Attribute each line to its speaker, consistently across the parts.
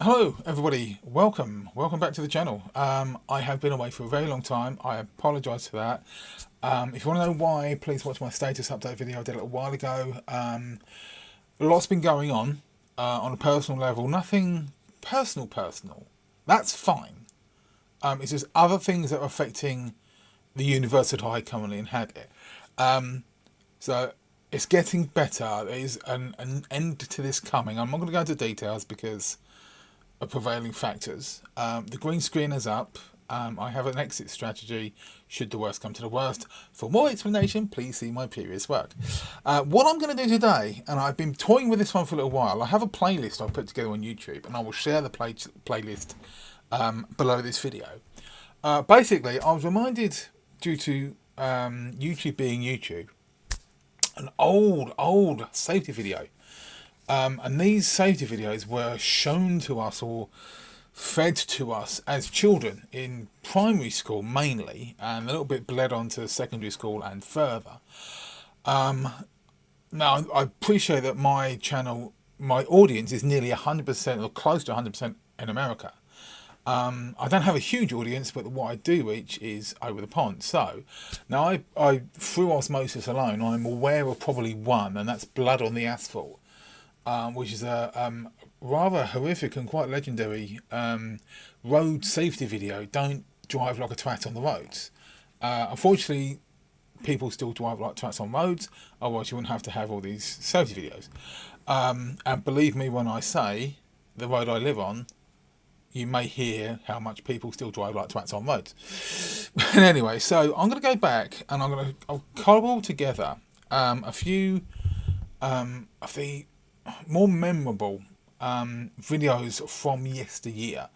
Speaker 1: Hello everybody, welcome back to the channel. I have been away for a very long time. I apologise for that. If you want to know why, please watch my status update video I did a little while ago. A lot's been going on a personal level. Nothing personal, that's fine. It's just other things that are affecting the universe that I currently inhabit. So it's getting better. There is an end to this coming. I'm not going to go into details because of prevailing factors. The green screen is up. I have an exit strategy should the worst come to the worst. For more explanation, please see my previous work. What I'm going to do today, and I've been toying with this one for a little while, I have a playlist I've put together on YouTube, and I will share the playlist below this video. Basically, I was reminded, due to YouTube being YouTube, an old safety video. And these safety videos were shown to us or fed to us as children in primary school mainly, and a little bit bled on to secondary school and further. Now, I appreciate that my channel, my audience is nearly 100% or close to 100% in America. I don't have a huge audience, but what I do reach is over the pond. So now I through osmosis alone, I'm aware of probably one, and that's Blood on the Asphalt. Which is a rather horrific and quite legendary road safety video. Don't drive like a twat on the roads. Unfortunately, people still drive like twats on roads, otherwise you wouldn't have to have all these safety videos. And believe me when I say, the road I live on, you may hear how much people still drive like twats on roads. But anyway, so I'm going to go back and I'll cobble together a few of the more memorable videos from yesteryear.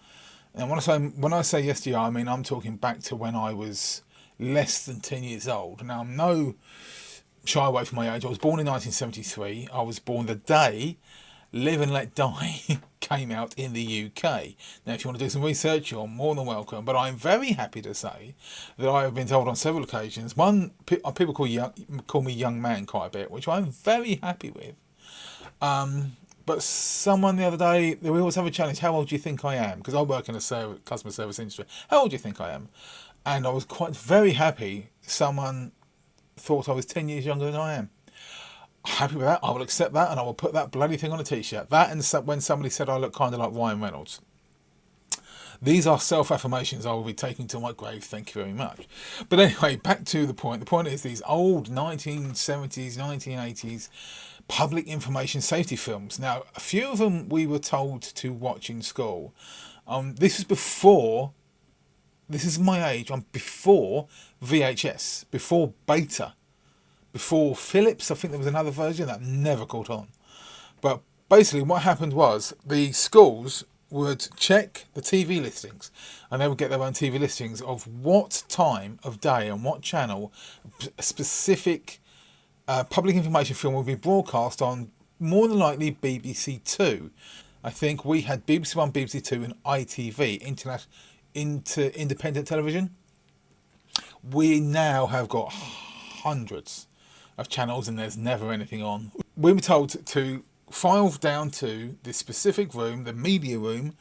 Speaker 1: And when I say yesteryear, I mean I'm talking back to when I was less than 10 years old. Now, I'm no shy away from my age. I was born in 1973. I was born the day Live and Let Die came out in the UK. Now, if you want to do some research, you're more than welcome. But I'm very happy to say that I have been told on several occasions, people call me young man quite a bit, which I'm very happy with. But someone the other day, we always have a challenge, how old do you think I am? Because I work in a customer service industry. How old do you think I am? And I was very happy someone thought I was 10 years younger than I am. Happy with that. I will accept that, and I will put that bloody thing on a t-shirt. That, and when somebody said I look kind of like Ryan Reynolds. These are self-affirmations I will be taking to my grave, thank you very much. But anyway, back to the point. The point is these old 1970s, 1980s public information safety films. Now, a few of them we were told to watch in school. This is my age, I'm before VHS, before Beta, before Philips. I think there was another version that never caught on. But basically what happened was the schools would check the TV listings, and they would get their own TV listings of what time of day and what channel a specific public information film would be broadcast on, more than likely BBC Two. I think we had BBC One, BBC Two and ITV, Independent Television. We now have got hundreds of channels and there's never anything on. We were told to file down to this specific room, the media room,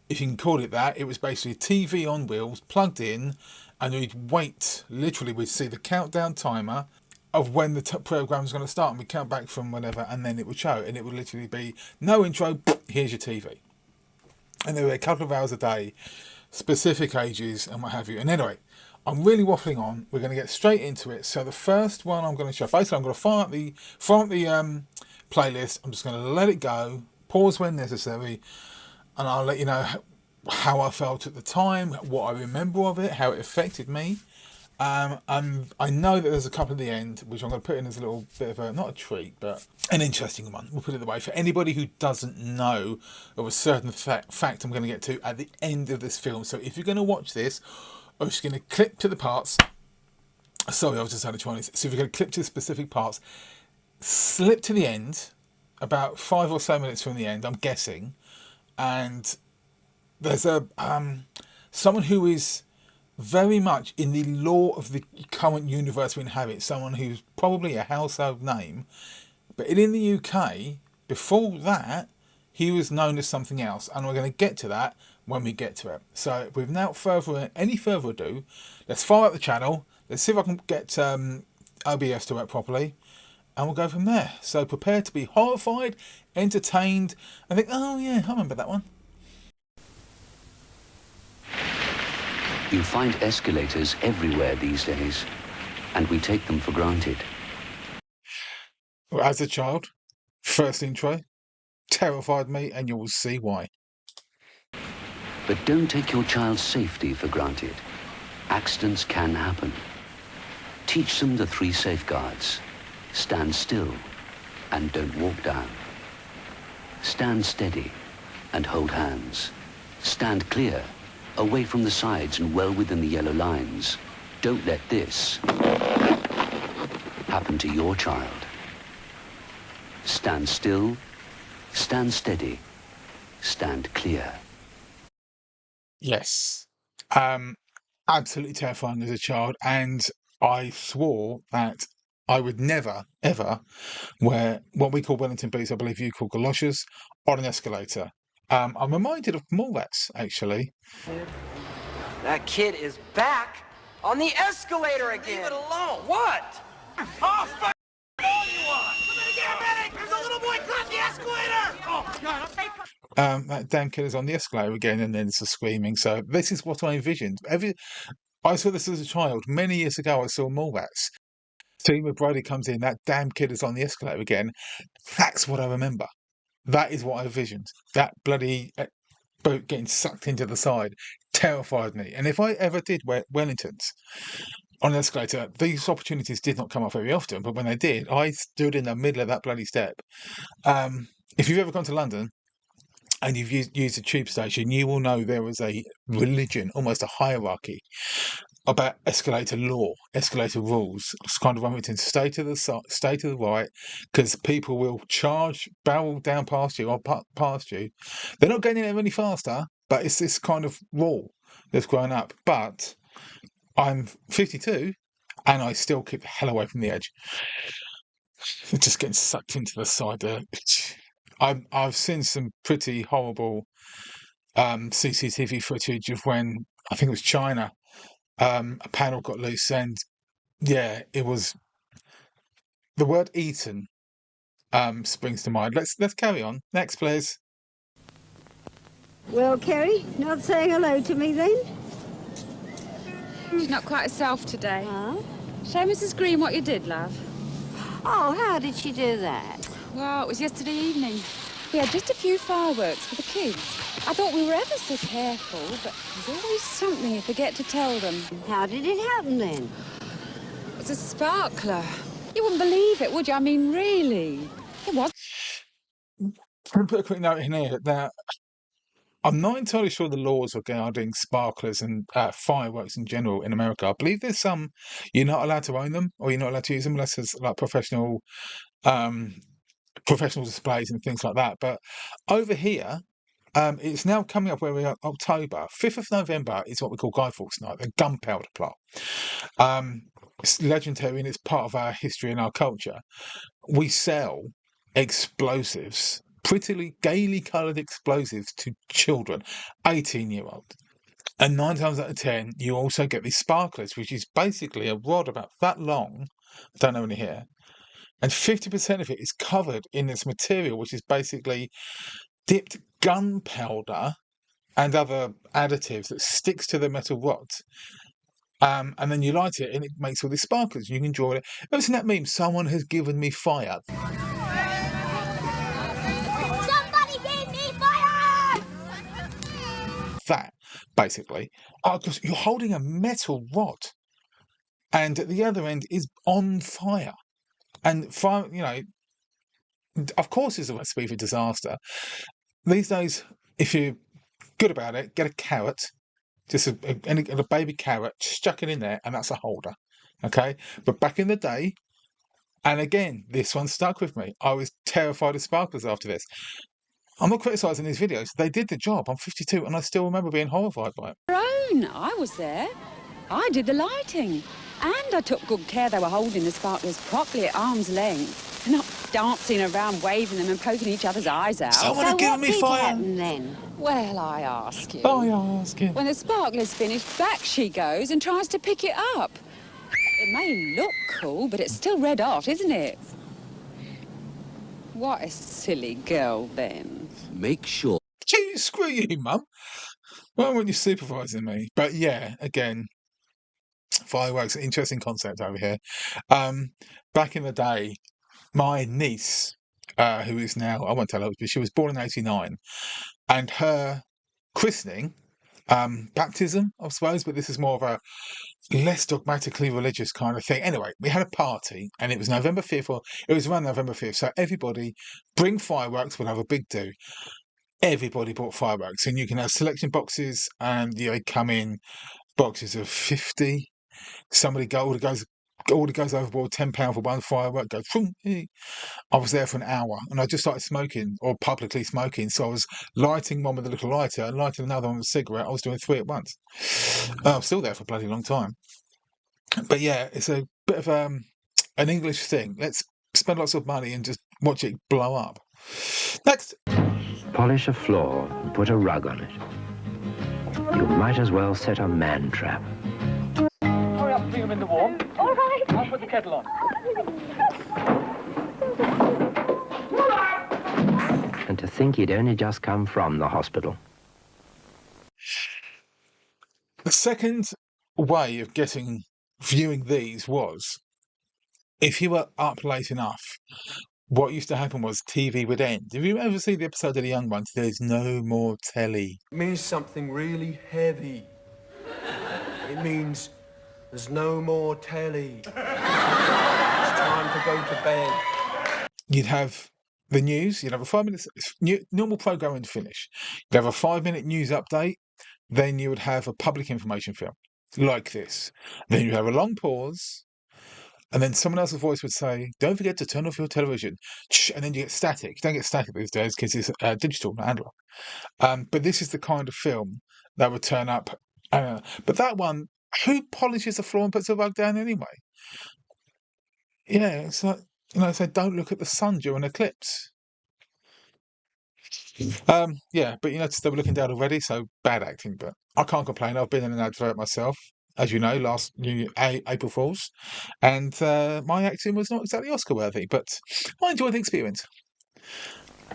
Speaker 1: if you can call it that. It was basically a TV on wheels plugged in, and we'd wait. Literally, we'd see the countdown timer of when the program was going to start, and we'd count back from whenever, and then it would show, and it would literally be no intro, here's your TV. And there were a couple of hours a day, specific ages and what have you. And anyway, I'm really waffling on. We're going to get straight into it. So the first one I'm going to show, basically I'm going to fire up the playlist. I'm just going to let it go, pause when necessary, and I'll let you know how I felt at the time, what I remember of it, how it affected me. And I know that there's a couple at the end, which I'm going to put in as a little bit of a, not a treat, but an interesting one. We'll put it that way. For anybody who doesn't know of a certain fact I'm going to get to at the end of this film. So if you're going to watch this, I'm just going to clip to the parts. Sorry, I was just out of Chinese. So if you're going to clip to the specific parts, slip to the end, about 5 or so minutes from the end, I'm guessing. And there's a someone who is very much in the lore of the current universe we inhabit, someone who's probably a household name, but in the UK, before that, he was known as something else, and we're going to get to that when we get to it. So without any further ado, let's fire up the channel. Let's see if I can get OBS to work properly, and we'll go from there. So prepare to be horrified, entertained, and think, oh yeah, I remember that one.
Speaker 2: You find escalators everywhere these days, and we take them for granted.
Speaker 1: As a child, first intro terrified me, and you will see why.
Speaker 2: But don't take your child's safety for granted. Accidents can happen. Teach them the 3 safeguards. Stand still and don't walk down. Stand steady and hold hands. Stand clear, away from the sides and well within the yellow lines. Don't let this happen to your child. Stand still, stand steady, stand clear.
Speaker 1: Yes. Absolutely terrifying as a child, and I swore that I would never, ever wear what we call Wellington boots, I believe you call galoshes, on an escalator. I'm reminded of Mallrats, actually.
Speaker 3: That kid is back on the escalator again. Leave it alone. What? Oh, fuck all you want. Somebody get a medic. There's a little boy caught the escalator. Oh, God.
Speaker 1: That damn kid is on the escalator again, and then there's a screaming. So this is what I envisioned. I saw this as a child. Many years ago, I saw Mallrats. Scene where Brody comes in, that damn kid is on the escalator again. That's what I remember. That is what I envisioned. That bloody boot getting sucked into the side terrified me. And if I ever did wear Wellingtons on an escalator, these opportunities did not come up very often. But when they did, I stood in the middle of that bloody step. If you've ever gone to London and you've used a tube station, you will know there was a religion, almost a hierarchy, about escalator law, escalator rules. It's kind of Wellington, stay to the right, because people will barrel down past you or past you. They're not getting there any faster, but it's this kind of rule that's grown up. But I'm 52, and I still keep the hell away from the edge. Just getting sucked into the side there. I've seen some pretty horrible CCTV footage of when, I think it was China, a panel got loose, and yeah, it was, the word eaten springs to mind. Let's carry on. Next, please.
Speaker 4: Well, Kerry, not saying hello to me then?
Speaker 5: She's not quite herself today.
Speaker 4: Huh?
Speaker 5: Show Mrs. Green what you did, love.
Speaker 4: Oh, how did she do that?
Speaker 5: Well, it was yesterday evening. We had just a few fireworks for the kids. I thought we were ever so careful, but there's always something you forget to tell them.
Speaker 4: How did it happen then?
Speaker 5: It was a sparkler. You wouldn't believe it, would you? I mean, really. It was.
Speaker 1: I'll put a quick note in here. Now, I'm not entirely sure the laws regarding sparklers and fireworks in general in America. I believe there's some, you're not allowed to own them, or you're not allowed to use them unless it's like professional displays and things like that. But over here, it's now coming up where we are, October. 5th of November is what we call Guy Fawkes Night, the gunpowder plot. It's legendary and it's part of our history and our culture. We sell explosives, prettily, gaily coloured explosives to children, 18-year-olds. And 9 times out of 10, you also get these sparklers, which is basically a rod about that long, I don't know any here, and 50% of it is covered in this material, which is basically dipped gunpowder and other additives that sticks to the metal rods. And then you light it and it makes all these sparklers. You can draw it. Ever seen that meme? Someone has given me fire.
Speaker 6: Somebody gave me fire!
Speaker 1: That, basically. Because you're holding a metal rod. And at the other end is on fire. And fire, of course it's a recipe for disaster. These days, if you're good about it, get a carrot. Just a baby carrot, stuck it in there, and that's a holder. Okay? But back in the day, and again, this one stuck with me. I was terrified of sparklers after this. I'm not criticising these videos. They did the job. I'm 52, and I still remember being horrified by it.
Speaker 5: I was there. I did the lighting. And I took good care they were holding the sparklers properly at arm's length. dancing around, waving them and poking each other's eyes out.
Speaker 1: Someone
Speaker 4: So
Speaker 1: had given
Speaker 4: what
Speaker 1: me
Speaker 4: did
Speaker 1: fire.
Speaker 4: happen then?
Speaker 5: Well, I ask you.
Speaker 1: I ask you.
Speaker 5: When the sparkler's finished, back she goes and tries to pick it up. It may look cool, but it's still red hot, isn't it? What a silly girl, then.
Speaker 2: Make sure.
Speaker 1: Gee, screw you, Mum. Why weren't you supervising me? But yeah, again, fireworks, interesting concept over here. Back in the day, my niece, who is now, I won't tell her, but she was born in 89, and her christening, baptism, I suppose, but this is more of a less dogmatically religious kind of thing. Anyway, we had a party, and it was November 5th, or it was around November 5th, so everybody bring fireworks, we'll have a big do. Everybody bought fireworks, and you can have selection boxes, and they come in boxes of 50. Somebody goes overboard, £10 for one firework, goes, boom. I was there for an hour, and I just started smoking, or publicly smoking, so I was lighting one with a little lighter and lighting another one with a cigarette. I was doing 3 at once. I was still there for a bloody long time. But yeah, it's a bit of an English thing. Let's spend lots of money and just watch it blow up. Next.
Speaker 7: Polish a floor and put a rug on it. You might as well set a man trap.
Speaker 3: Hurry up and bring them in the warm.
Speaker 6: All right.
Speaker 3: I'll put the kettle on.
Speaker 7: And to think he'd only just come from the hospital.
Speaker 1: The second way of viewing these was, if you were up late enough, what used to happen was TV would end. If you ever see the episode of The Young Ones, there's no more telly.
Speaker 8: It means something really heavy. It means there's no more telly. It's time to go to bed.
Speaker 1: You'd have the news, you'd have a 5 minutes, normal programme would finish. You'd have a 5-minute news update, then you would have a public information film, like this. Then you'd have a long pause, and then someone else's voice would say, don't forget to turn off your television. And then you get static. You don't get static these days because it's digital, not analog. But this is the kind of film that would turn up. But that one, who polishes the floor and puts the rug down anyway? Yeah, it's like, say, don't look at the sun during eclipse. Yeah, but they were looking down already, so bad acting. But I can't complain. I've been in an advert myself, as you know, last April Fools, and my acting was not exactly Oscar worthy, but I enjoyed the experience.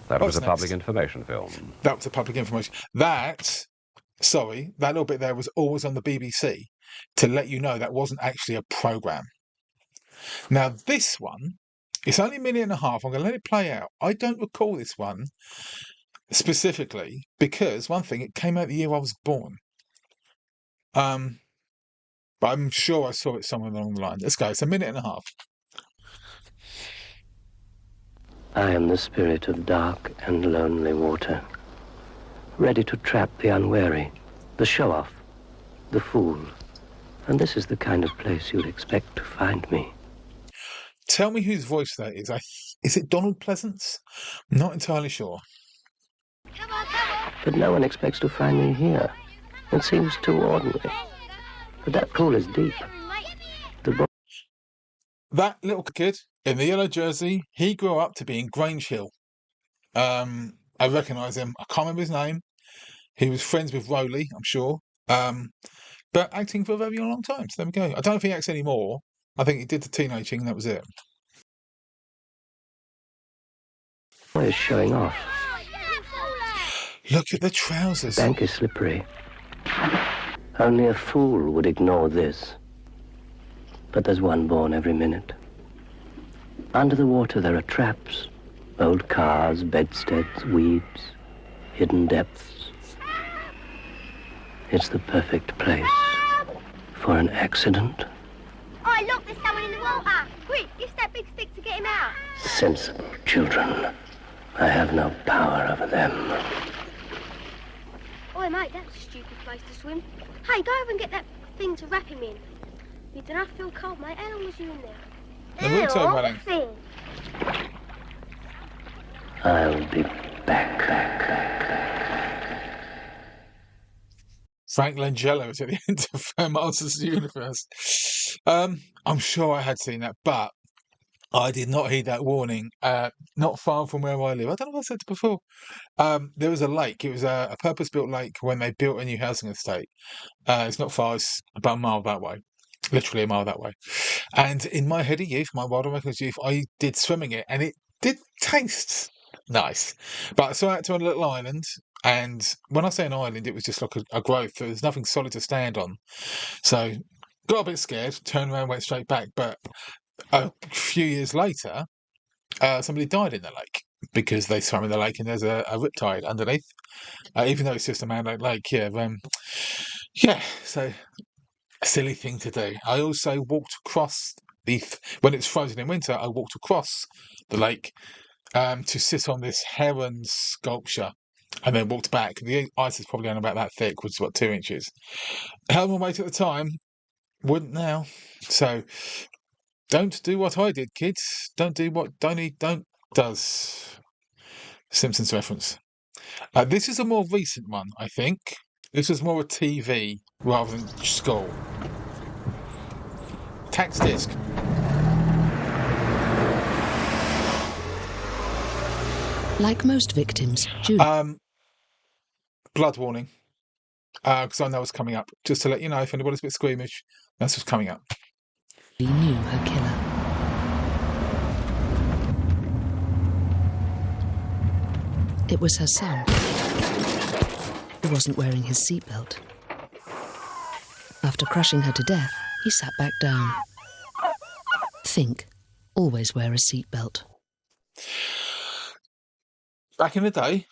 Speaker 9: That was a
Speaker 1: next?
Speaker 9: public information film.
Speaker 1: That was a public information. That little bit there was always on the BBC to let you know that wasn't actually a programme. Now this one, it's only a minute and a half. I'm going to let it play out. I don't recall this one specifically because, one thing, it came out the year I was born. But I'm sure I saw it somewhere along the line. Let's go. It's a minute and a half.
Speaker 7: I am the spirit of dark and lonely water, ready to trap the unwary, the show-off, the fool. And this is the kind of place you'd expect to find me.
Speaker 1: Tell me whose voice that is. Is it Donald Pleasance? Not entirely sure.
Speaker 6: Come on, come on.
Speaker 7: But no one expects to find me here. It seems too ordinary. But that pool is deep.
Speaker 1: That little kid in the yellow jersey, he grew up to be in Grange Hill. I recognise him. I can't remember his name. He was friends with Rowley, I'm sure. But acting for a very long time. So there we go. I don't know if he acts anymore. I think he did the teenage thing and that was it.
Speaker 7: Boy is showing off.
Speaker 1: Look at the trousers.
Speaker 7: The bank is slippery. Only a fool would ignore this. But there's one born every minute. Under the water there are traps. Old cars, bedsteads, weeds, hidden depths. It's the perfect place for an accident.
Speaker 6: Oh, look, there's someone in the water. Quick, use that big stick to get him out.
Speaker 7: Sensible children. I have no power over them.
Speaker 6: Oi, mate, that's a stupid place to swim. Hey, go over and get that thing to wrap him in. You don't have to feel cold, mate. How long was you in there?
Speaker 1: The water running.
Speaker 6: Thing.
Speaker 7: I'll be back.
Speaker 1: Frank Langella is at the end of Masters of the Universe. I'm sure I had seen that, but I did not heed that warning. Not far from where I live. I don't know if I said it before. There was a lake. It was a purpose-built lake when they built a new housing estate. It's not far. It's about a mile that way. Literally a mile that way. And in my heady youth, my wild and reckless youth, I did swimming it, and it did taste nice. But so out to a little island, and when I say an island, it was just like a growth. There was nothing solid to stand on. So got a bit scared, turned around, went straight back. But a few years later, somebody died in the lake because they swam in the lake and there's a riptide underneath. Even though it's just a man-made lake, yeah, yeah. So a silly thing to do. I also walked across when it's frozen in winter. I walked across the lake to sit on this heron sculpture, and then walked back. The ice is probably only about that thick, which is what 2 inches. Held my weight at the time, wouldn't now. So don't do what I did, kids. Don't do what don't does. Simpsons reference. This is a more recent one, I think. This was more a TV rather than school. Tax disc.
Speaker 10: Like most victims,
Speaker 1: Blood warning. Because I know it's coming up. Just to let you know, if anybody's a bit squeamish, that's what's coming up.
Speaker 10: He knew her killer. It was her son. He wasn't wearing his seatbelt. After crushing her to death, he sat back down. Think, always wear a seatbelt.
Speaker 1: Back in the day,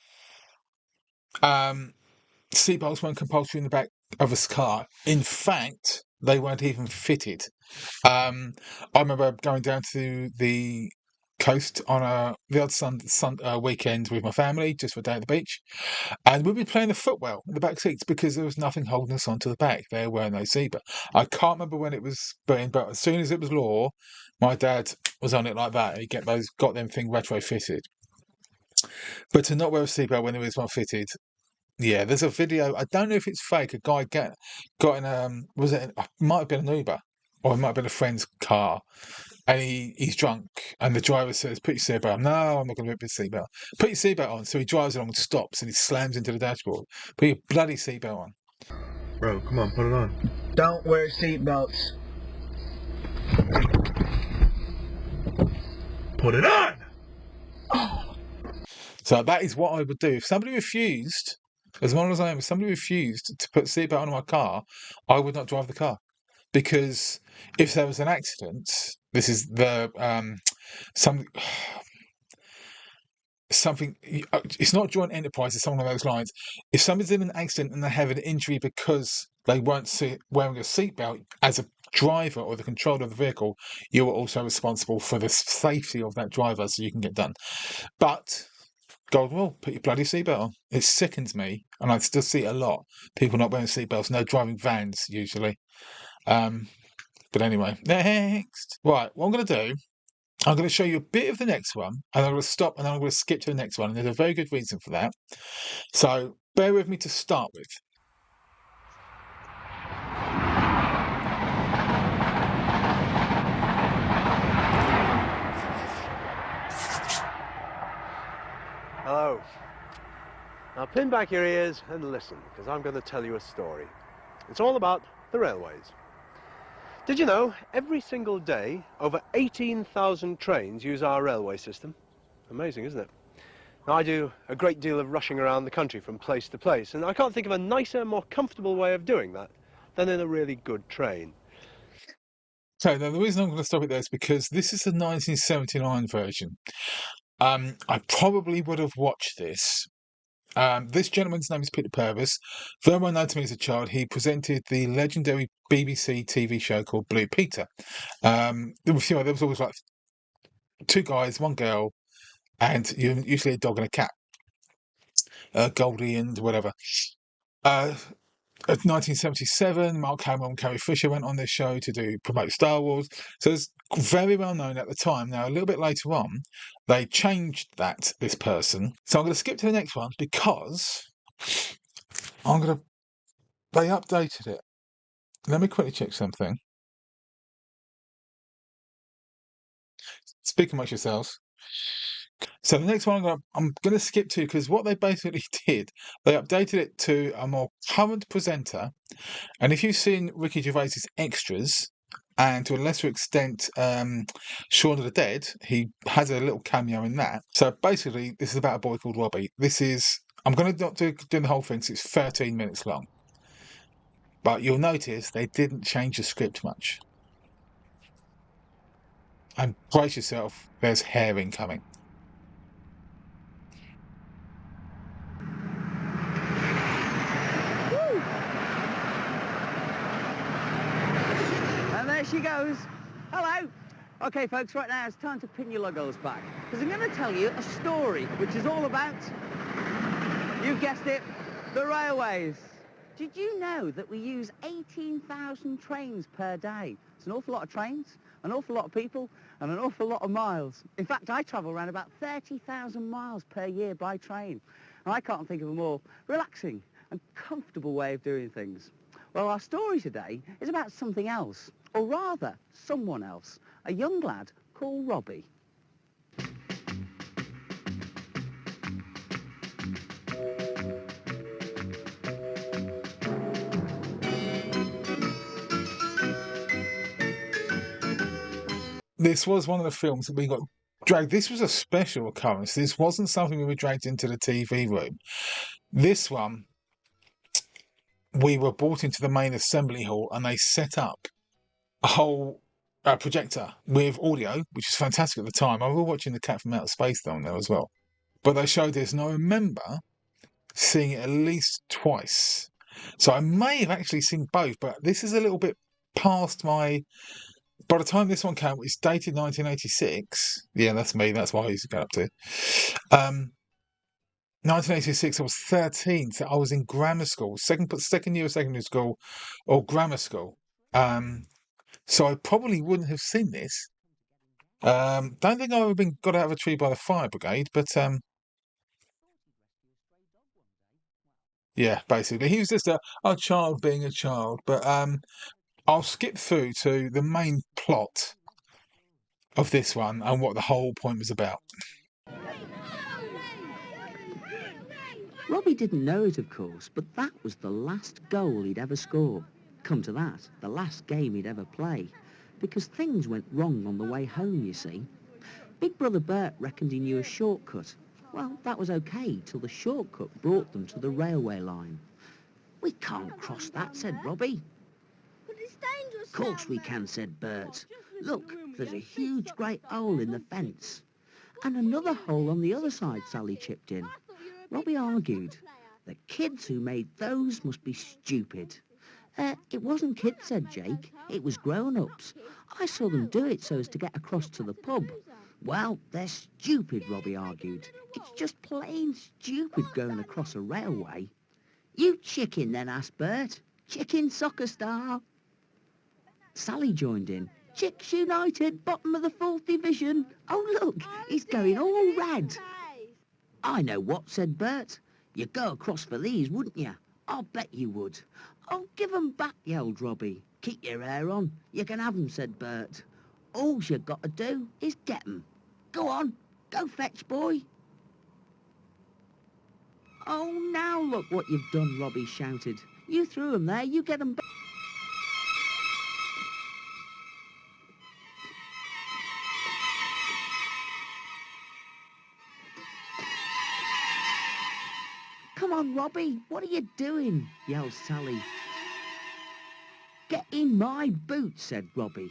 Speaker 1: seatbelts weren't compulsory in the back of a car. In fact, they weren't even fitted. I remember going down to the coast on the odd weekend with my family, just for a day at the beach, and we'd be playing the footwell in the back seats because there was nothing holding us onto the back. There were no seatbelts. I can't remember when it was put in, but as soon as it was law, my dad was on it like that. He got them thing retrofitted. But to not wear a seatbelt when it was one fitted, yeah, there's a video. I don't know if it's fake. A guy got in it might have been an Uber or it might have been a friend's car, and he's drunk, and the driver says, "Put your seatbelt on." No, I'm not going to put your seatbelt. Put your seatbelt on. So he drives along and stops, and he slams into the dashboard. Put your bloody seatbelt on.
Speaker 8: Bro, come on, put it on. Don't wear seatbelts. Put it on!
Speaker 1: So that is what I would do if somebody refused. As long as I am, if somebody refused to put seatbelt on my car, I would not drive the car. Because if there was an accident, this is the something. It's not joint enterprise. It's something along those lines. If somebody's in an accident and they have an injury because they weren't wearing a seatbelt, as a driver or the controller of the vehicle, you are also responsible for the safety of that driver, so you can get done. But golden rule: put your bloody seatbelt on. It sickens me, and I still see it a lot. People not wearing seatbelts, no driving vans usually. But anyway, next. Right, what I'm going to do, I'm going to show you a bit of the next one, and I'm going to stop, and then I'm going to skip to the next one, and there's a very good reason for that. So bear with me to start with.
Speaker 11: Hello. Now pin back your ears and listen, because I'm going to tell you a story. It's all about the railways. Did you know every single day over 18,000 trains use our railway system? Amazing, isn't it? Now I do a great deal of rushing around the country from place to place, and I can't think of a nicer, more comfortable way of doing that than in a really good train.
Speaker 1: So now the reason I'm going to stop it there is because this is the 1979 version. I probably would have watched this. This gentleman's name is Peter Purvis. Very well known to me as a child. He presented the legendary BBC TV show called Blue Peter. There was always like two guys, one girl, and usually a dog and a cat. Goldie and whatever. 1977, Mark Hamill and Carrie Fisher went on this show to promote Star Wars. So it's very well known at the time. Now, a little bit later on, they changed this person. So I'm going to skip to the next one because they updated it. Let me quickly check something. Speak amongst yourselves. So the next one I'm going to skip to, because what they basically did, they updated it to a more current presenter. And if you've seen Ricky Gervais's Extras, and to a lesser extent Shaun of the Dead, he has a little cameo in that. So basically, this is about a boy called Robbie. I'm going to not do the whole thing, because it's 13 minutes long. But you'll notice they didn't change the script much. And brace yourself, there's hair incoming.
Speaker 12: And there she goes. Hello. Okay, folks, right now it's time to pin your luggos back, because I'm going to tell you a story which is all about, you've guessed it, the railways. Did you know that we use 18,000 trains per day? It's an awful lot of trains, an awful lot of people, and an awful lot of miles. In fact, I travel around about 30,000 miles per year by train, and I can't think of a more relaxing and comfortable way of doing things. Well, our story today is about something else, or rather, someone else, a young lad called Robbie.
Speaker 1: This was one of the films that we got dragged. This was a special occurrence. This wasn't something we were dragged into the TV room. This one, we were brought into the main assembly hall, and they set up a whole projector with audio, which is fantastic at the time. I was watching The Cat from Outer Space down there as well. But they showed this, and I remember seeing it at least twice. So I may have actually seen both, but this is a little bit past my... By the time this one came, it's dated 1986. Yeah, that's me. That's what I used to go up to. 1986, I was 13, so I was in grammar school, second year of secondary school or grammar school. So I probably wouldn't have seen this. Don't think I've ever been got out of a tree by the fire brigade, but yeah, basically he was just a child being a child. But I'll skip through to the main plot of this one and what the whole point was about.
Speaker 12: Robbie didn't know it, of course, but that was the last goal he'd ever score. Come to that, the last game he'd ever play. Because things went wrong on the way home, you see. Big brother Bert reckoned he knew a shortcut. Well, that was okay, till the shortcut brought them to the railway line. "We can't cross that," said Robbie.
Speaker 6: But it's dangerous.
Speaker 12: "Of course we can," said Bert. "Look, there's a huge great hole in the fence. And another hole on the other side," Sally chipped in. Robbie argued. "The kids who made those must be stupid." It wasn't kids," said Jake. "It was grown-ups. I saw them do it so as to get across to the pub." "Well, they're stupid," Robbie argued. "It's just plain stupid going across a railway." "You chicken then," asked Bert. "Chicken soccer star." Sally joined in. "Chicks United, bottom of the 4th division. Oh, look, he's going all red." "I know what," said Bert. "You'd go across for these, wouldn't you? I'll bet you would." "Oh, give 'em back," yelled Robbie. "Keep your hair on. You can have 'em," said Bert. "All you got to do is get 'em. Go on, go fetch, boy." "Oh, now look what you've done," Robbie shouted. "You threw 'em there, you get 'em back." "Come on, Robbie, what are you doing?" yelled Sally. "Get in my boots," said Robbie.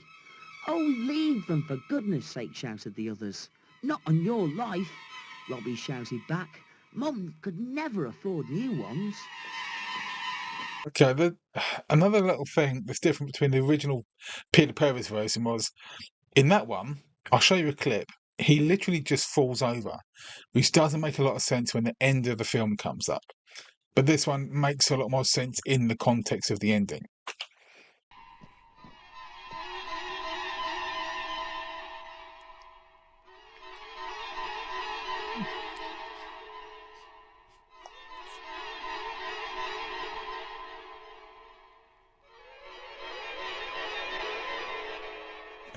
Speaker 12: "Oh, leave them, for goodness sake," shouted the others. "Not on your life," Robbie shouted back. "Mum could never afford new ones."
Speaker 1: Okay, another little thing that's different between the original Peter Purves version was, in that one, I'll show you a clip, he literally just falls over, which doesn't make a lot of sense when the end of the film comes up. But this one makes a lot more sense in the context of the ending.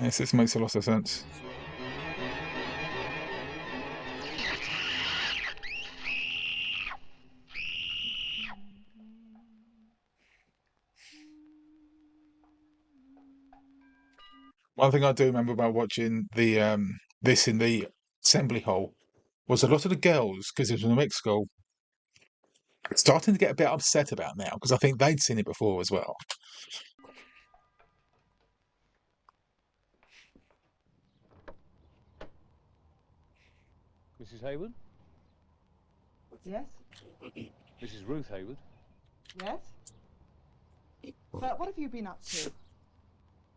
Speaker 1: Yes, this makes a lot of sense. One thing I do remember about watching the this in the assembly hall was a lot of the girls, because it was in a mixed school, starting to get a bit upset about now because I think they'd seen it before as well.
Speaker 9: Mrs. Hayward?
Speaker 13: Yes?
Speaker 9: Mrs. Ruth Hayward?
Speaker 13: Yes? But what have you been up to?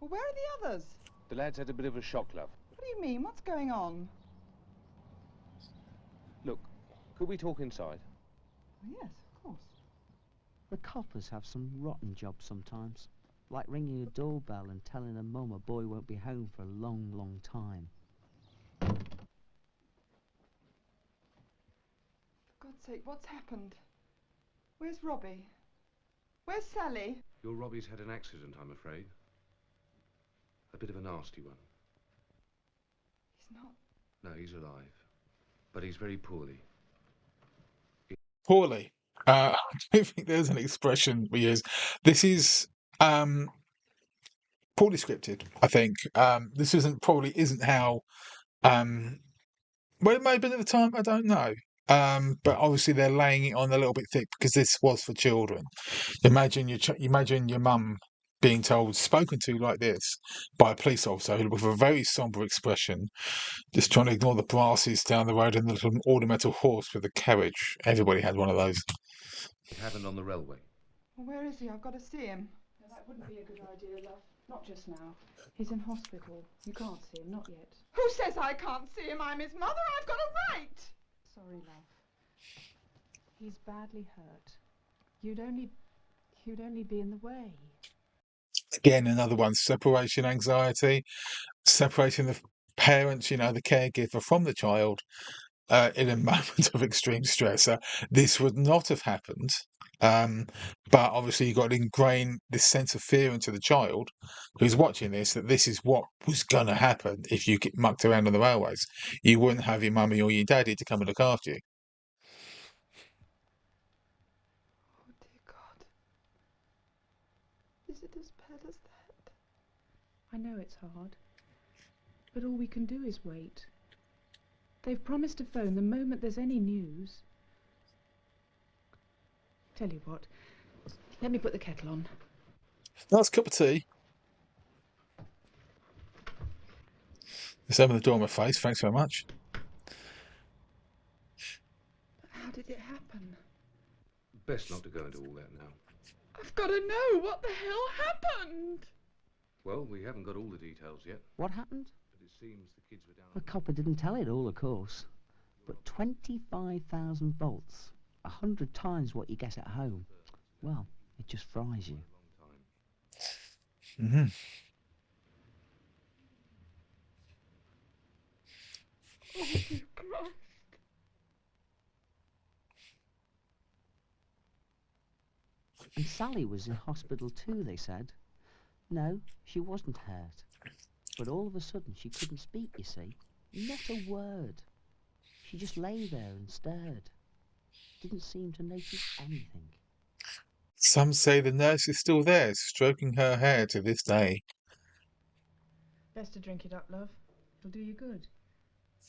Speaker 13: Well, where are the others?
Speaker 9: The lads had a bit of a shock, love.
Speaker 13: What do you mean? What's going on?
Speaker 9: Look, could we talk inside?
Speaker 13: Yes, of course.
Speaker 12: The coppers have some rotten jobs sometimes, like ringing a doorbell and telling a mum a boy won't be home for a long, long time.
Speaker 13: For God's sake, what's happened? Where's Robbie? Where's Sally?
Speaker 9: Your Robbie's had an accident, I'm afraid. A bit of a nasty one.
Speaker 13: He's not...
Speaker 9: No, he's alive. But he's very poorly.
Speaker 1: Poorly. I don't think there's an expression we use. This is poorly scripted, I think. This probably isn't how well, it may have been at the time, I don't know. But obviously they're laying it on a little bit thick because this was for children. Imagine your mum being spoken to like this by a police officer with a very sombre expression, just trying to ignore the brasses down the road and the little ornamental horse with the carriage. Everybody had one of those.
Speaker 9: It happened on the railway.
Speaker 13: Well, where is he? I've got to see him. No, that wouldn't be a good idea, love. Not just now. He's in hospital. You can't see him, not yet. Who says I can't see him? I'm his mother. I've got a right. Sorry, love. He's badly hurt. You'd only be in the way.
Speaker 1: Again, another one, separation anxiety, separating the parents, the caregiver from the child in a moment of extreme stress. This would not have happened, but obviously you've got to ingrain this sense of fear into the child who's watching this, that this is what was going to happen if you get mucked around on the railways. You wouldn't have your mummy or your daddy to come and look after you.
Speaker 13: Oh, dear God. Is it as bad as that?
Speaker 14: I know it's hard, but all we can do is wait. They've promised to phone the moment there's any news. Tell you what, let me put the kettle on.
Speaker 1: Nice cup of tea. Just open the door in my face, thanks very much.
Speaker 13: How did it happen?
Speaker 9: Best not to go into all that now.
Speaker 13: I've got to know what the hell happened.
Speaker 9: Well, we haven't got all the details yet.
Speaker 12: What happened?
Speaker 9: But it seems the kids were down...
Speaker 12: The copper didn't tell it all, of course. But 25,000 volts, 100 times what you get at home. Well, it just fries you.
Speaker 1: Mm-hmm.
Speaker 13: Oh, dear Christ.
Speaker 12: And Sally was in hospital too, they said. No, she wasn't hurt. But all of a sudden she couldn't speak, you see. Not a word. She just lay there and stared. Didn't seem to notice anything.
Speaker 1: Some say the nurse is still there, stroking her hair to this day.
Speaker 14: Best to drink it up, love. It'll do you good.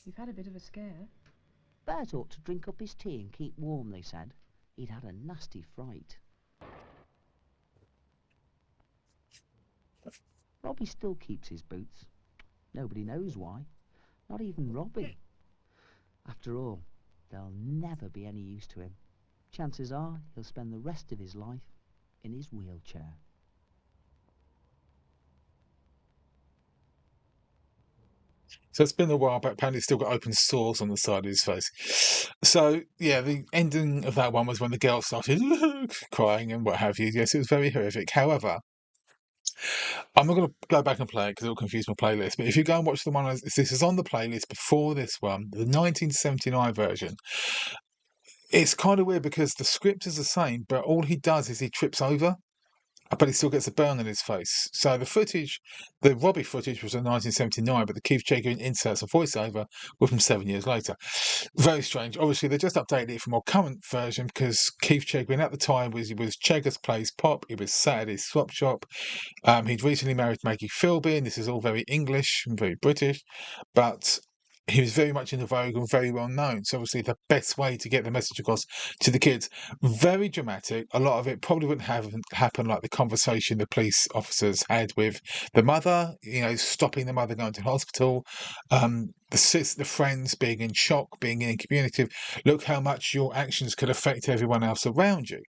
Speaker 14: You've had a bit of a scare.
Speaker 12: Bert ought to drink up his tea and keep warm, they said. He'd had a nasty fright. Robbie still keeps his boots. Nobody knows why. Not even Robbie. After all, there'll never be any use to him. Chances are he'll spend the rest of his life in his wheelchair.
Speaker 1: So it's been a while, but apparently he's still got open sores on the side of his face. So, yeah, the ending of that one was when the girl started crying and what have you. Yes, it was very horrific. However, I'm not going to go back and play it because it'll confuse my playlist. But if you go and watch the one, this is on the playlist before this one, the 1979 version. It's kind of weird because the script is the same, but all he does is he trips over. but he still gets a burn on his face. So the footage, the Robbie footage was in 1979, but the Keith Chegwin inserts and voiceover were from 7 years later. Very strange. Obviously, they just updated it for a more current version because Keith Chegwin at the time was Cheggers Plays Pop. It was Saturday's Swap Shop. He'd recently married Maggie Philbin. This is all very English and very British, but he was very much in vogue and very well known. So obviously the best way to get the message across to the kids. Very dramatic. A lot of it probably wouldn't have happened like the conversation the police officers had with the mother, stopping the mother going to hospital. The friends being in shock, being incommunicative. Look how much your actions could affect everyone else around you.